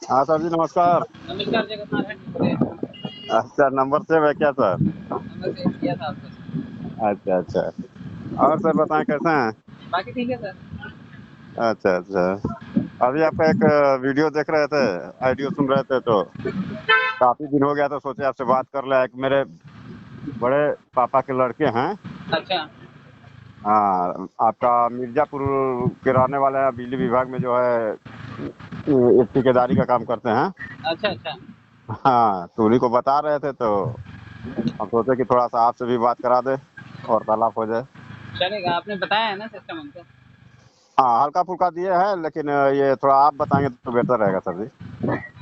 हाँ सर जी, नमस्कार। नमस्कार जगन्नाथ बोले। अच्छा, नंबर सेव है क्या सर? नंबर सेव किया था आपका सर। अच्छा अच्छा। और सर बताएं कैसे हैं? बाकी ठीक है सर। अच्छा अच्छा। अभी आपका एक वीडियो देख रहे थे, ऑडियो सुन रहे थे, तो काफी दिन हो गया तो सोचे आपसे बात कर ले। एक मेरे बड़े पापा के लड़के हैं। अच्छा हाँ, आपका मिर्जापुर के रहने वाले हैं, बिजली विभाग में जो है एक ठेकेदारी का काम करते हैं। अच्छा अच्छा। हाँ, तो उन्हीं को बता रहे थे, तो हम सोचे कि थोड़ा सा आपसे भी बात करा दे और तालाब हो जाए। चलेगा, आपने बताया है ना सिस्टम हमको। हाँ, हल्का फुल्का दिए हैं, लेकिन ये थोड़ा आप बताएंगे तो बेहतर रहेगा सर जी।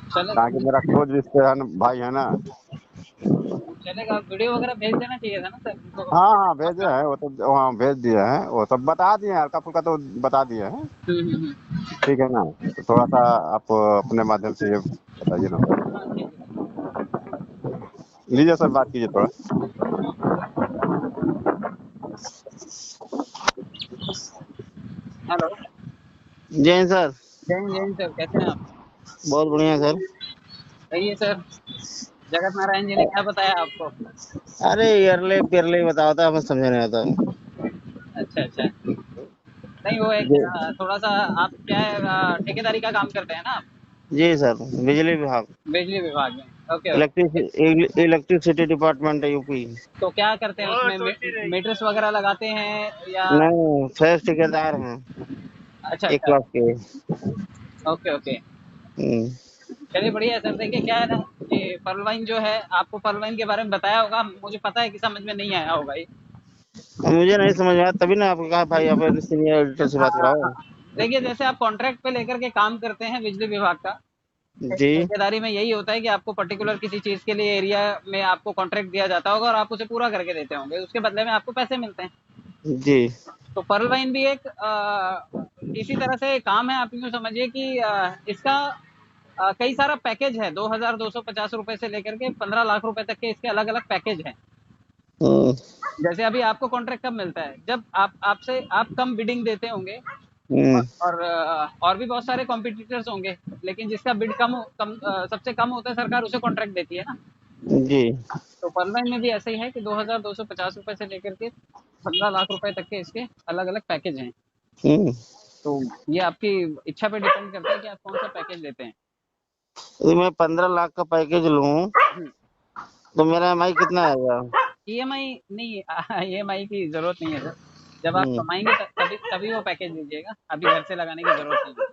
चलेगा। कहाँ कि मेरा क्लोज रिश्तेदार भाई है ना। चलेगा, वीडियो वगैरह भेज देना चाहिए था ना सर उनको। हाँ हाँ, भेजे हैं वो तो, हाँ भेज दिए हैं, वो सब बता दिए हैं, हल्का फुल्का तो बता दिए हैं। हम्म। ठीक है ना, तो थोड़ा सा आप अपने माध्यम से ये बताइए ना सर। हाँ ठीक है। लीजिए सर, बात कीजिए थोड़ा। हेलो। जय सर। जैन जैन सर, कैसे हैं आप? बहुत बढ़िया सर। सही है सर। जगत नारायण जी ने क्या बताया आपको? अरे यरले पिरले बताओ था, हमें समझ नहीं आता। अच्छा अच्छा। नहीं वो एक जी। थोड़ा सा, आप क्या है, ठेकेदारी का काम करते हैं ना आप? जी सर, बिजली विभाग, बिजली विभाग में। Okay okay. इलेक्ट्रिसिटी डिपार्टमेंट है, यूपी। तो क्या करते हैं उसमें, मीटर्स वगैरह लगाते हैं या? नहीं, फ्रेश ठेकेदार हैं, अच्छा एक अच्छा। लाख के। Okay okay. हम्म। चलिए बढ़िया है सर। देखिए क्या है ना, ये पर्ल जो है, आपको पर्ल के बारे में बताया होगा, मुझे पता है कि समझ में नहीं आया होगा ये। अब मुझे नहीं समझ में आया, तभी ना आपको कहा भाई आप सीनियर एडिटर से बात हाँ कराओ। हाँ। देखिए जैसे आप कॉन्ट्रैक्ट पे लेकर के काम करते हैं बिजली विभाग का, जी ठेकेदारी में यही होता है कि आपको पर्टिकुलर किसी चीज के लिए एरिया में आपको कॉन्ट्रैक्ट दिया जाता होगा और आप उसे पूरा करके देते होंगे, उसके बदले में आपको पैसे मिलते हैं। जी। तो पर्ल वाइन भी एक इसी तरह से काम है। आप यूँ समझिए कि इसका कई सारा पैकेज है, 2250 रुपए से लेकर के 15 लाख रुपए तक के इसके अलग अलग पैकेज हैं। हम्म जैसे अभी आपको कॉन्ट्रैक्ट कब मिलता है, जब आपसे आप कम बिडिंग देते होंगे हम्म और भी बहुत सारे कॉम्पिटिटर्स होंगे, लेकिन जिसका बिड सबसे कम होता है, सरकार उसे कॉन्ट्रैक्ट देती है ना। जी। तो पर्ल में भी ऐसा ही है कि 2250 रुपए से लेकर के 15 लाख रुपए तक के इसके अलग अलग पैकेज हैं। हम्म तो ये आपकी इच्छा पे डिपेंड करता है कि आप कौन सा पैकेज लेते हैं। यदि मैं 15 लाख का पैकेज लूं तो मेरा EMI कितना आएगा? ईएमआई नहीं, ईएमआई की जरूरत नहीं है सर। जब आप हम्म कमाएंगे तभी तभी वो पैकेज लीजिएगा, अभी घर से लगाने की जरूरत नहीं है।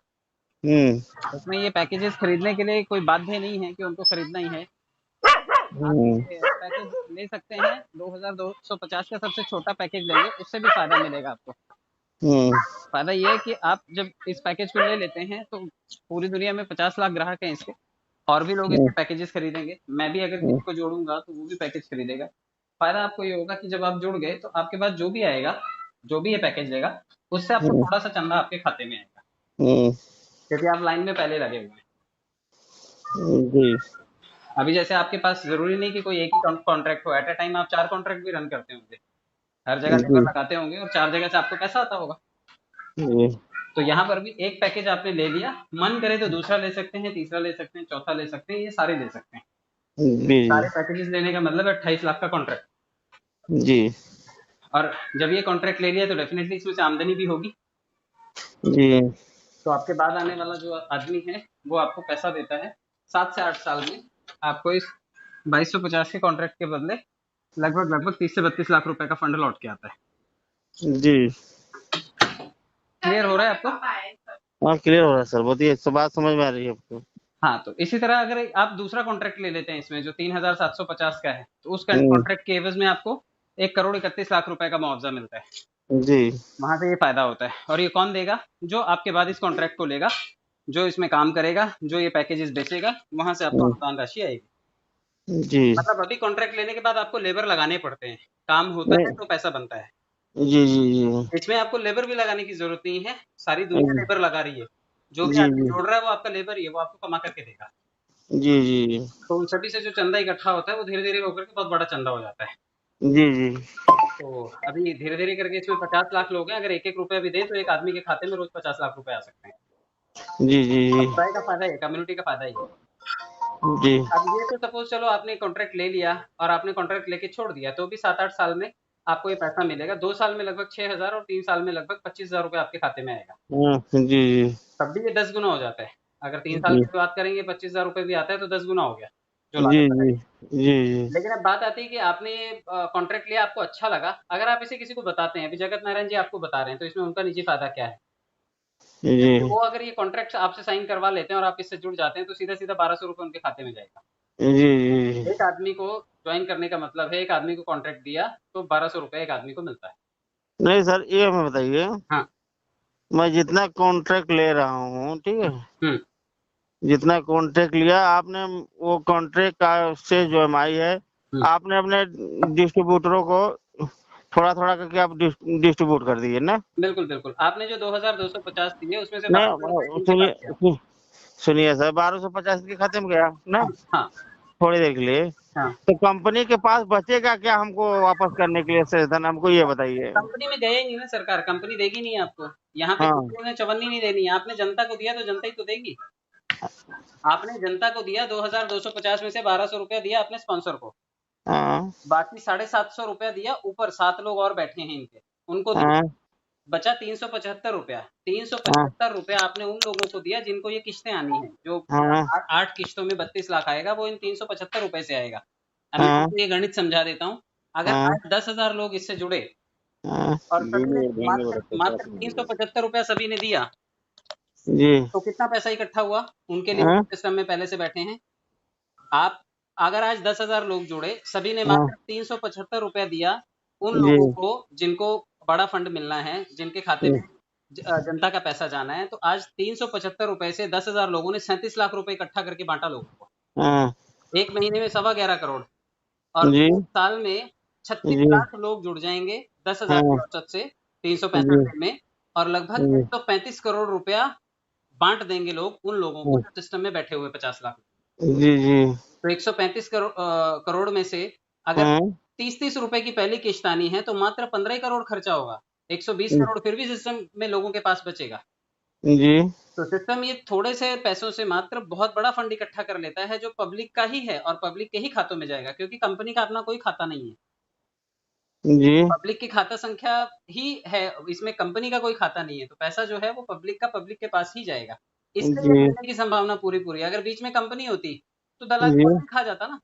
हम्म उसमें ये पैकेजेस खरीदने के लिए कोई बाध्य नहीं है कि उनको खरीदना ही है। आप हम्म ये पैकेज ले सकते हैं, 2250 का सबसे छोटा पैकेज लेंगे उससे भी फायदा मिलेगा आपको। हम्म फायदा ये है कि आप जब इस पैकेज को ले लेते हैं तो पूरी दुनिया में 50 लाख ग्राहक हैं इसके, और भी लोग हम्म इसके पैकेजेस खरीदेंगे। मैं भी अगर हम्म किसी को जोड़ूंगा तो वो भी पैकेज खरीदेगा। फायदा आपको ये होगा कि जब आप जुड़ गए तो आपके पास जो भी आएगा, जो भी ये पैकेज लेगा, उससे आपको हम्म थोड़ा सा चंदा आपके खाते में आएगा, हम्म, क्योंकि आप लाइन में पहले लगे हुए हैं। जी अभी जैसे आपके पास जरूरी नहीं कि कोई एक ही कॉन्ट्रैक्ट हो, एट अ टाइम आप 4 कॉन्ट्रैक्ट भी रन करते होंगे, हर जगह लेबर जी लगाते होंगे और 4 जगह से आपको पैसा आता होगा। जी तो यहाँ पर भी एक पैकेज आपने ले लिया, मन करे तो दूसरा ले सकते हैं, तीसरा ले सकते हैं, चौथा ले सकते हैं, ये सारे ले सकते हैं। जी सारे पैकेजेस लेने का मतलब है 28 लाख का कॉन्ट्रैक्ट। जी और जब ये कॉन्ट्रैक्ट ले लिया तो डेफिनेटली इसमें से आमदनी भी होगी। जी तो आपके बाद आने वाला जो आदमी है वो आपको पैसा देता है, 7 से 8 साल में आपको इस 2250 के कॉन्ट्रैक्ट के बदले लगभग लगभग 30 से 32 लाख रुपए का फंड लौट के आता है। जी। क्लियर हो रहा है आपको? हाँ, क्लियर हो रहा है सर, बहुत ही बात समझ में आ रही है आपको। हाँ, तो इसी तरह अगर आप दूसरा कॉन्ट्रैक्ट ले लेते हैं इसमें जो 3750 का है, तो उस हम्म कॉन्ट्रैक्ट के एवज में आपको 1 करोड़ 31 लाख रुपए का मुआवजा मिलता है। जी वहां से ये फायदा होता है। और ये कौन देगा? जो आपके बाद इस कॉन्ट्रैक्ट को लेगा, जो इसमें काम करेगा, जो ये पैकेजेस बेचेगा, वहां से आपको हम्म, अनुदान राशि आएगी। जी मतलब अभी कॉन्ट्रैक्ट लेने के बाद आपको लेबर लगाने पड़ते हैं, काम होता है नहीं, तो पैसा बनता है। जी जी जी इसमें आपको लेबर भी लगाने की जरूरत नहीं है, सारी दुनिया जी लेबर लगा रही है। जो भी जी आदमी जोड़ रहा है वो आपका लेबर ही है, वो आपको कमा करके देगा। जी जी जी तो उन सभी से जो चंदा इकट्ठा होता है वो धीरे धीरे होकर के बहुत बड़ा चंदा हो जाता है। जी जी तो अभी धीरे धीरे करके इसमें 50 लाख लोग हैं, अगर एक एक रुपया भी दें तो एक आदमी के खाते में रोज 50 लाख रुपए आ सकते हैं। जी जी जी समुदाय का फायदा है, कम्युनिटी का फायदा ही है। जी अब ये तो सपोज चलो आपने कॉन्ट्रैक्ट ले लिया और आपने कॉन्ट्रैक्ट लेके छोड़ दिया, तो भी 7-8 साल में आपको ये पैसा मिलेगा। 2 साल में लगभग 6,000 और 3 साल में लगभग 25,000 रुपए आपके खाते में आएगा। जी जी तब भी ये 10 गुना हो जाता है। अगर 3 साल जी की बात करेंगे 25,000 रुपए भी आता है तो 10 गुना हो गया, जो जी लागत जी लगाई। जी जी लेकिन अब बात आती है कि आपने कॉन्ट्रैक्ट लिया, आपको अच्छा लगा, अगर आप इसे किसी को बताते हैं, अभी जगत नारायण जी आपको बता रहे हैं, तो इसमें उनका निजी फायदा क्या है? क्योंकि जी वो अगर ये कॉन्ट्रैक्ट आपसे साइन करवा लेते हैं और आप इससे जुड़ जाते हैं, तो सीधा-सीधा 1,200 रुपए उनके खाते में जाएगा। जी जी। एक आदमी को ज्वाइन करने का मतलब है, एक आदमी को कॉन्ट्रैक्ट दिया, तो 1,200 रुपए एक आदमी को मिलता है। नहीं सर, ये हमें बताइए, हाँ। मैं जितना कॉन्ट्रैक्ट ले रहा हूँ, ठीक है, हुँ, जितना कॉन्ट्रैक्ट लिया आपने, वो कॉन्ट्रैक्ट का से जो एमआई है, हुँ। आपने अपने डिस्ट्रीब्यूटरों को थोड़ा थोड़ा करके आप डिस्ट्रीब्यूट कर दिए ना? बिल्कुल, बिल्कुल। आपने जो 2,250 दिए, उसमें से 1,200 रुपए नहीं इनके पास सुनिए, गया। सुनिए सर, 1250 के खाते में गया ना हाँ, हाँ, थोड़ी देर के लिए, हाँ। तो कंपनी के पास बचेगा क्या हमको वापस करने के लिए शेष धन, हमको ये बताइए। कंपनी में गए ही नहीं ना सरकार, कंपनी देगी नहीं आपको। यहाँ पे हाँ कंपनी ने चवन्नी नहीं देनी है, आपने जनता को दिया तो जनता ही तो देगी। आपने जनता को दिया 2,250 में से 1,200 रुपया दिया अपने स्पॉन्सर को, हाँ बाकी 750 रुपया दिया, ऊपर 7 लोग और बैठे हैं इनके, उनको दिया। हाँ बचा 375 रुपया। हाँ 375 रुपया आपने उन लोगों को दिया जिनको ये किस्तें आनी है, जो हाँ 8 किश्तों में 32 लाख आएगा, वो इन 375 रुपए से आएगा। अब मैं हाँ आपको ये गणित समझा देता हूँ। अगर हाँ आज 10,000 लोग इससे जुड़े हाँ। और सभी ने मात्र मात्र 375 रुपया सभी ने दिया, जी तो कितना पैसा इकट्ठा हुआ उनके लिए, हाँ सिस्टम में पहले से बैठे हैं। आप अगर आज 10,000 लोग जुड़े, सभी ने हाँ मात्र 375 रुपया दिया उन जी लोगों को जिनको बड़ा फंड मिलना है, जिनके खाते में जनता का पैसा जाना है, तो आज 375 रुपए से 10,000 लोगों ने 37 लाख रुपए इकट्ठा करके बांटा लोगों को। हाँ एक महीने में 11.25 करोड़ और जी 1 साल में 36 जी लाख लोग जुड़ जाएंगे 10,000 की हाँ औसत से 365 जी दिन में, और लगभग जी 135 करोड़ रुपया बांट देंगे लोग उन लोगों को हाँ, जो सिस्टम में बैठे हुए 50 लाख। जी जी तो 135 करोड़ में से अगर हाँ 30-30 रुपए की पहली किश्त आनी है तो मात्र 15 ही करोड़ खर्चा होगा। 120 करोड़ फिर भी सिस्टम में लोगों के पास बचेगा। जी तो सिस्टम ये थोड़े से पैसों से मात्र बहुत बड़ा फंड इकट्ठा कर लेता है, जो पब्लिक का ही है और पब्लिक के ही खातों में जाएगा, क्योंकि कंपनी का अपना कोई खाता नहीं है। जी पब्लिक की खाता संख्या ही है, इसमें कंपनी का कोई खाता नहीं है, तो पैसा जो है वो पब्लिक का पब्लिक के पास ही जाएगा। इसलिए ये जी मिलने की संभावना पूरी-पूरी है। अगर बीच में कंपनी होती, तो दलाली जी कोई भी खा जाता ना।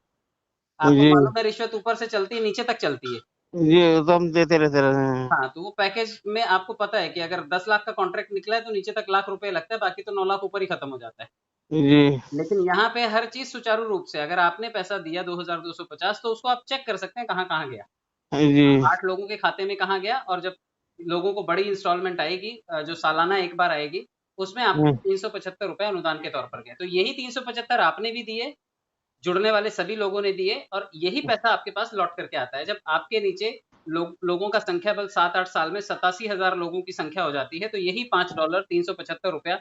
आपको जी मालूम है रिश्वत ऊपर से चलती है, नीचे तक चलती है। जी, वो तो हम देते रहते रहे हैं। हाँ, तो वो पैकेज में आपको पता है कि अगर 10 लाख का कॉन्ट्रैक्ट निकला है तो नीचे तक लाख रुपए लगता है, बाकी तो 9 लाख ऊपर ही खत्म हो जाता है। जी लेकिन यहाँ पे हर चीज़ सुचारू रूप से, अगर आपने पैसा दिया 2,250 तो उसको आप चेक कर सकते हैं कहाँ-कहाँ गया। जी 8 लोगों के खाते में कहाँ गया, और जब लोगों को बड़ी इंस्टॉलमेंट आएगी जो सालाना एक बार आएगी, उसमें आपको हाँ 375 रुपए अनुदान के तौर पर गए। तो यही 375 आपने भी दिए, जुड़ने वाले सभी लोगों ने दिए, और यही पैसा आपके पास लौट करके आता है। जब आपके नीचे लोगों का संख्या बल 7-8 साल में 87,000 लोगों की संख्या हो जाती है, तो यही $5 375 रुपया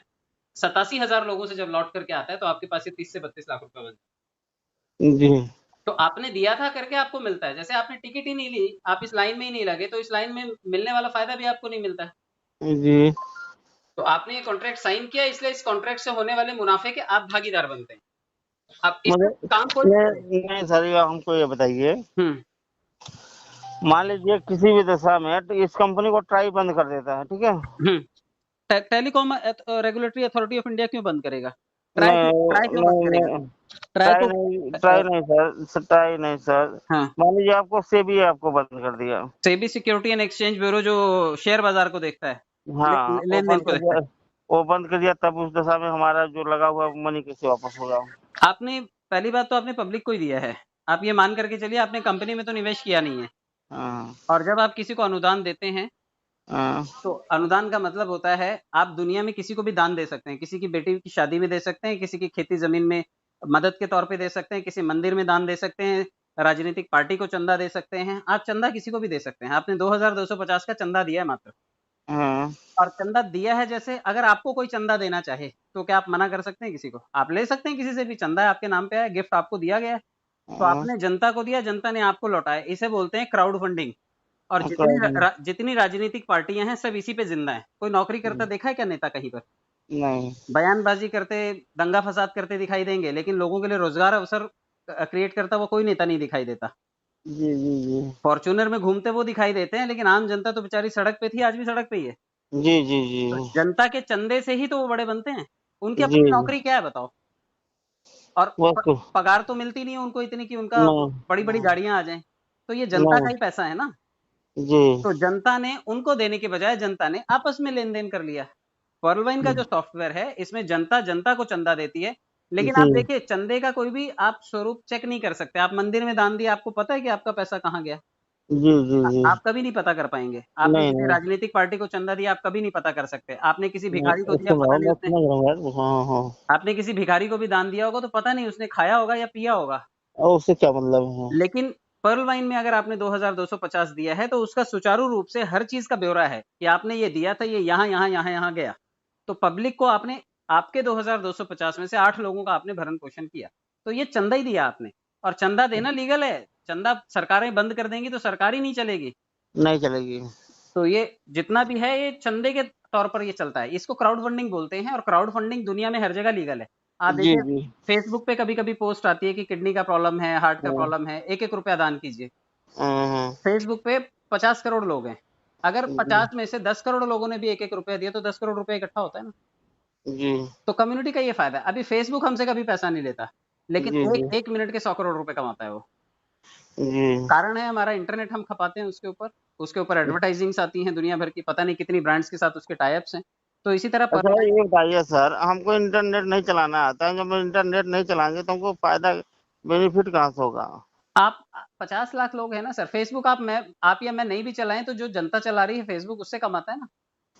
87,000 लोगों से जब लौट करके आता है, तो आपके पास ये 30 से 32 लाख रुपए बन। जी तो आपने दिया था करके आपको मिलता है। जैसे आपने टिकट ही नहीं ली, आप इस लाइन में ही नहीं लगे, तो इस लाइन में मिलने वाला फ़ायदा भी आपको नहीं मिलता है। जी तो आपने ये कॉन्ट्रैक्ट साइन किया, इसलिए इस कॉन्ट्रैक्ट से होने वाले मुनाफ़े के आप भागीदार बनते हैं। अब इसमें मतलब काम कोई भी करे। नहीं सर, ये हमको ये बताइए, हुँ, मान लीजिए किसी भी दशा में तो इस कंपनी को ट्राई बंद कर देता है, ठीक है? हुँ। Telecom regulatory authority of India क्यों बंद करेगा? ट्राई नहीं क्यों बंद नहीं करेगा? नहीं, ट्राई ट्राई को नहीं, ट्राई नहीं सर, ट्राई नहीं सर। हाँ, मान लीजिए आपको सेबी आपको बंद कर दिया। SEBI security and exchange bureau जो शेयर बाज़ार को देखता है, हाँ, वो लेन-देन बंद को कर देखता दिया, है। वो बंद कर दिया, तब उस दशा में हमारा जो लगा हुआ मनी कैसे वापस होगा? आपने पहली बात तो आपने पब्लिक को ही दिया है। आप ये मान करके चलिए आपने कंपनी में तो निवेश किया नहीं है। हाँ और जब आप किसी को अनुदान देते हैं, हाँ तो अनुदान का मतलब होता है आप दुनिया में किसी को भी दान दे सकते हैं। किसी की बेटी की शादी में दे सकते हैं, किसी की खेती ज़मीन में मदद के तौर पे दे सकते हैं, किसी मंदिर में दान दे सकते हैं, राजनीतिक पार्टी को चंदा दे सकते हैं। आप चंदा किसी को भी दे सकते हैं। आपने 2,250 का चंदा दिया है मात्र, हाँ और चंदा दिया है, जैसे अगर आपको कोई चंदा देना चाहे, तो क्या आप मना कर सकते हैं किसी को? आप ले सकते हैं किसी से भी, चंदा है आपके नाम पे है, गिफ्ट आपको दिया गया है। तो हाँ, आपने जनता को दिया, जनता ने आपको लौटाया। इसे बोलते हैं क्राउड फंडिंग। और हाँ, जितनी राजनीतिक पार्टियां हैं सब इसी पे जिंदा हैं। कोई नौकरी करता देखा है क्या नेता कहीं पर? नहीं। बयानबाजी करते, दंगा फसाद करते दिखाई देंगे, लेकिन लोगों के लिए रोजगार अवसर क्रिएट करता हुआ कोई नेता नहीं दिखाई देता। जी जी जी फॉर्च्यूनर में घूमते वो दिखाई देते हैं, लेकिन आम जनता तो बेचारी सड़क पे थी, आज भी सड़क पे ही है। जी जी जी तो जनता के चंदे से ही तो वो बड़े बनते हैं। उनकी जी अपनी जी नौकरी क्या है बताओ? और बस तो पगार तो मिलती नहीं है उनको इतनी कि उनका नहीं। बड़ी बड़ी गाड़ियां आ जाएं। तो ये जनता का नहीं। ही पैसा है ना। जी तो जनता ने उनको देने के बजाय जनता ने आपस में लेन देन कर लिया। पर्लवाइन का जो सॉफ्टवेयर है, इसमें जनता जनता को चंदा देती है, लेकिन जी आप देखिए चंदे का कोई भी आप स्वरूप चेक नहीं कर सकते। आप मंदिर में दान दिया, आपको पता है कि आपका पैसा कहाँ गया? जी जी जी आप कभी नहीं पता कर पाएंगे। आपने नहीं किसी नहीं राजनीतिक पार्टी को चंदा दिया, आप कभी नहीं पता कर सकते। आपने किसी नहीं, भिखारी को दिया, सुन रहा पता हूँ, नहीं मैं उसने, समझ रहा हूँ यार। हाँ हाँ। आपने किसी भिखारी को भी दान दिया होगा तो पता नहीं उसने खाया होगा या पिया होगा। और उससे क्या मतलब है? लेकिन पर्ल वाइन में अगर आपने 2250 दिया है, तो उसका सुचारू रूप से हर चीज का ब्यौरा है कि आपने ये दिया था, ये यहाँ यहाँ यहाँ यहाँ गया। तो पब्लिक को आपने, आपके 2250 में से 8 लोगों का आपने भरण पोषण किया, तो ये चंदा ही दिया आपने। और चंदा देना लीगल है। चंदा सरकारें बंद कर देंगी तो सरकार ही नहीं चलेगी। नहीं चलेगी। तो ये जितना भी है, ये चंदे के तौर पर ये चलता है। इसको क्राउड फंडिंग बोलते हैं, और क्राउड फंडिंग दुनिया में हर जगह लीगल है। आप जी देखिए, जी फेसबुक पे कभी कभी पोस्ट आती है कि किडनी का प्रॉब्लम है, हार्ट का हाँ प्रॉब्लम है, 1-1 रुपया दान कीजिए। हाँ, फेसबुक पे 50 करोड़ लोग हैं। अगर जी 50 में से 10 करोड़ लोगों ने भी 1-1 रुपया दिया, तो 10 करोड़ रुपया इकट्ठा होता है ना। जी तो कम्युनिटी का ये फायदा है। अभी फेसबुक हमसे कभी पैसा नहीं लेता, लेकिन जी जी एक एक मिनट के 100 करोड़ रुपए कमाता है वो। जी कारण है हमारा इंटरनेट, हम खपाते हैं उसके ऊपर एडवर्टाइजिंग्स आती हैं दुनिया भर की, पता नहीं कितनी ब्रांड्स के साथ उसके टाई अप्स हैं। तो इसी तरह अच्छा, पर ये बताइए सर, हमको इंटरनेट नहीं चलाना आता है। जब हम इंटरनेट नहीं चलाएंगे तो हमको फायदा बेनिफिट कहाँ से होगा? आप 50 लाख लोग हैं ना सर। फेसबुक आप या मैं नहीं भी चलाएं, तो जो जनता चला रही है फेसबुक, उससे कमाता है ना।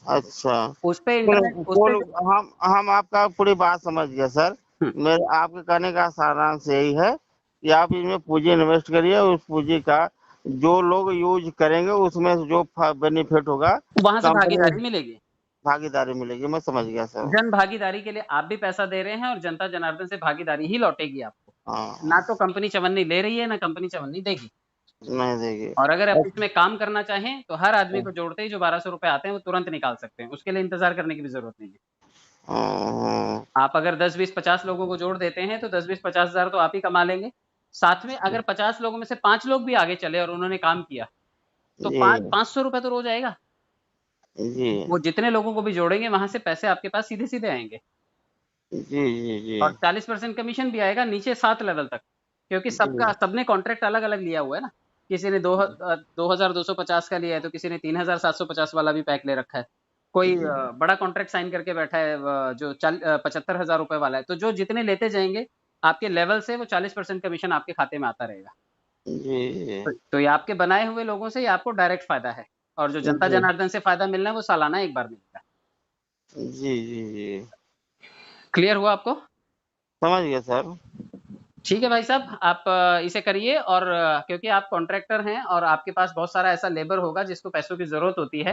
अच्छा, उस पे इंटरनेट, चलो उस पे बोल। हम आपका पूरी बात समझ गए सर। हम्म, मेरे आपके कहने का सारांश यही है कि आप इसमें पूंजी इन्वेस्ट करिए, उस पूंजी का जो लोग यूज करेंगे उसमें जो बेनिफिट होगा वहां से कंपनी भागीदारी मिलेगी। भागीदारी मिलेगी। मैं समझ गया सर। जन भागीदारी के लिए आप भी पैसा दे रहे हैं, और जनता जनार्दन से भागीदारी ही लौटेगी आपको। ना हाँ, तो कंपनी चवन्नी ले रही है, ना कंपनी चवन्नी देगी। नहीं देगी। और अगर आप अच्छा, इसमें काम करना चाहें, तो हर आदमी को जोड़ते ही जो 1200 रुपए आते हैं, वो तुरंत निकाल सकते हैं। उसके लिए इंतजार करने की भी जरूरत नहीं है। हाँ, आप अगर 10-20-50 लोगों को जोड़ देते हैं, तो 10-20-50 हजार तो आप ही कमा लेंगे। साथ में अगर 50 लोगों में से 5 लोग भी आगे चले और उन्होंने काम किया, तो जी 500 रुपए तो रोज आएगा। जी वो जितने लोगों को भी जोड़ेंगे, वहां से पैसे आपके पास सीधे सीधे आएंगे। जी जी जी और 40% कमीशन भी आएगा नीचे 7 लेवल तक, क्योंकि जी सबने कॉन्ट्रैक्ट अलग अलग लिया हुआ है ना। किसी ने 2250 का लिया है, तो किसी ने 3750 वाला भी पैक ले रखा है। कोई जी बड़ा कॉन्ट्रैक्ट साइन करके बैठा है, जो 75,000 रुपए वाला है। तो जो जितने लेते जाएंगे, आपके लेवल से वो 40% कमीशन आपके खाते में आता रहेगा। जी तो ये आपके बनाए हुए लोगों से ये आपको डायरेक्ट फायदा है। और जो जनता जी जनार्दन से फायदा मिलना है, वो सालाना एक बार मिलेगा। जी जी जी क्लियर हुआ आपको? समझ गया सर। ठीक है भाई साहब, आप इसे करिए। और क्योंकि आप कॉन्ट्रैक्टर हैं और आपके पास बहुत सारा ऐसा लेबर होगा जिसको पैसों की जरूरत होती है,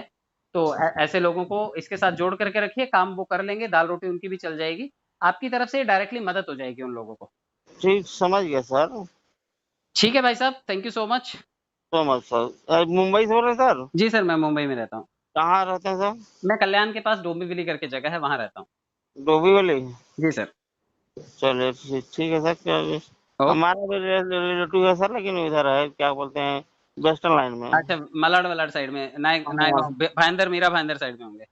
तो ऐसे लोगों को इसके साथ जोड़ करके रखिए। काम वो कर लेंगे, दाल रोटी उनकी भी चल जाएगी। आपकी तरफ से डायरेक्टली मदद हो जाएगी उन लोगों को। ठीक, समझ गया सर। ठीक है भाई साहब, thank you so much. So much sir. Mumbai से बोल रहे हैं सर? जी सर, मैं मुंबई में रहता हूँ। कहाँ रहते हैं सर? मैं कल्याण के पास डोंबिवली करके जगह है, वहां रहता हूँ। डोभी वाली? जी सर। चलिए ठीक ठीक है सर। क्या ओके। हमारा भी रिलेटिव है सर, लेकिन इधर है, क्या बोलते हैं, वेस्टर्न लाइन में। अच्छा, मलाड वलाड साइड में, हाँ। नायगांव, भाईंदर, मीरा भाईंदर साइड में होंगे।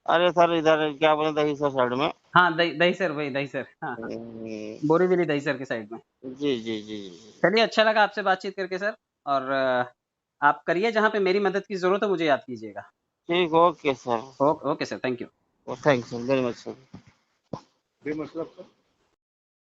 अरे सर, इधर क्या बोलते हैं, दही साइड में। हाँ, दहीसर, वही दहीसर, हाँ हाँ। बोरीवली दहीसर की साइड में। जी जी जी चलिए, अच्छा लगा आपसे बातचीत करके सर। और आप करिए, जहाँ पे मेरी मदद की जरूरत है मुझे याद कीजिएगा। ठीक, okay sir. Okay sir, thank you. Thanks very much sir.